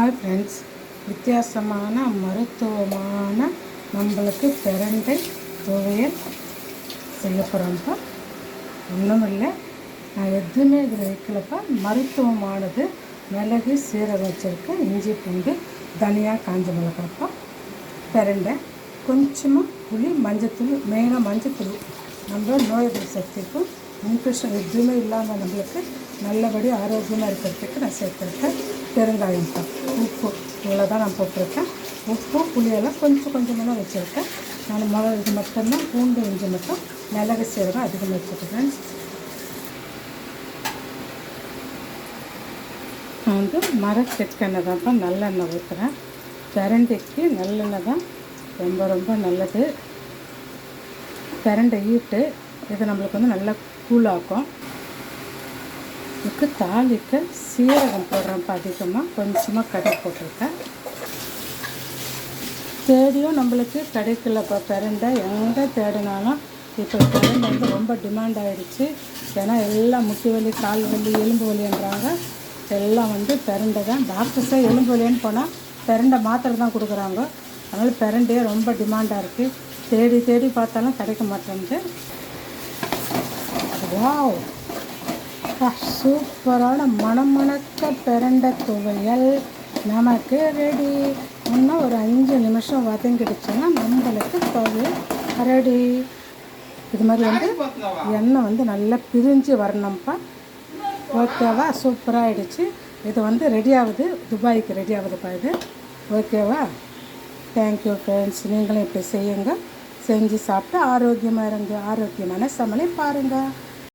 Hi friends, வித்தியாசமான மருத்துவமான நம்மளுக்கு பிரண்டை துவையல் செய்ய போகிறோம்ப்பா. ஒன்றும் இல்லை, நான் எதுவுமே இதில் வைக்கலப்பா. மருத்துவமானது மிளகு, சீரகம் வச்சுருக்கேன், இஞ்சி பூண்டு, தனியா, காஞ்ச மிளகாப்பா, பிரண்டை, கொஞ்சமாக புளி, மஞ்சத்தூள், மெயினாக மஞ்சத்தூள் நம்ம நோய் எதிர்ப்பு சக்திக்கும் இன்ஃபெக்ஷன் எதுவுமே இல்லாமல் நம்மளுக்கு நல்லபடி ஆரோக்கியமாக இருக்கிறதுக்கு நான் சேர்த்துருக்கேன். பெருங்காயம் தான், உப்பு, இவ்வளோ தான் நான் போட்டிருக்கேன். உப்பு புளியெல்லாம் கொஞ்சமாக வச்சுருக்கேன். நான் மிளகு இது மட்டும்தான், பூண்டு இஞ்சி மட்டும், மிளகு சீரகம் அதிகமாக வச்சுருக்கேன். நான் வந்து மரச்செக்கெண்ணெய் தான்ப்பா, நல்லெண்ணெய் ஊற்றுறேன். பிரண்டைக்கு நல்லெண்ணெய் தான் ரொம்ப நல்லது. பிரண்டை ஈட்டு இது நம்மளுக்கு வந்து நல்லா கூழாக்கும். இதுக்கு தாளிக்க சீரகம் போடுறேன்ப்பா, அதிகமாக கொஞ்சமாக கடை போட்டிருக்கேன். தேடியும் நம்மளுக்கு கிடைக்கலப்பா பிரண்டை, எங்கே தேடினாலும் இப்போ பிரண்டை வந்து ரொம்ப டிமாண்ட் ஆகிடுச்சு. ஏன்னா எல்லாம் முட்டி வலி, கால் வலி, எலும்பு வலின்றாங்க. எல்லாம் வந்து பிரண்டை தான். டாக்டர்ஸே எலும்பு வலின்னு போனால் பிரண்டை மாத்திரை தான் கொடுக்குறாங்க. அதனால் பிரண்டையே ரொம்ப டிமாண்டாக இருக்குது. தேடி பார்த்தாலும் கிடைக்க மாட்டேங்குது. வாவ், சூப்பரான மணமணக்க பிரண்டை துவையல் நமக்கு ரெடி. இன்னும் ஒரு 5 நிமிஷம் வதங்கிடுச்சுன்னா நம்மளுக்கு துவையல் ரெடி. இது மாதிரி வந்து எண்ணெய் வந்து நல்லா பிரிஞ்சு வரணும்ப்பா. ஓகேவா? சூப்பராகிடுச்சு. இது வந்து ரெடி ஆகுது, துபாய்க்கு ரெடி ஆகுதுப்பா இது. ஓகேவா? Thank you friends. நீங்களும் இப்படி செய்யுங்க, செஞ்சு சாப்பிட்டு ஆரோக்கியமாக இருங்க. ஆரோக்கியமான சமையலை பாருங்கள்.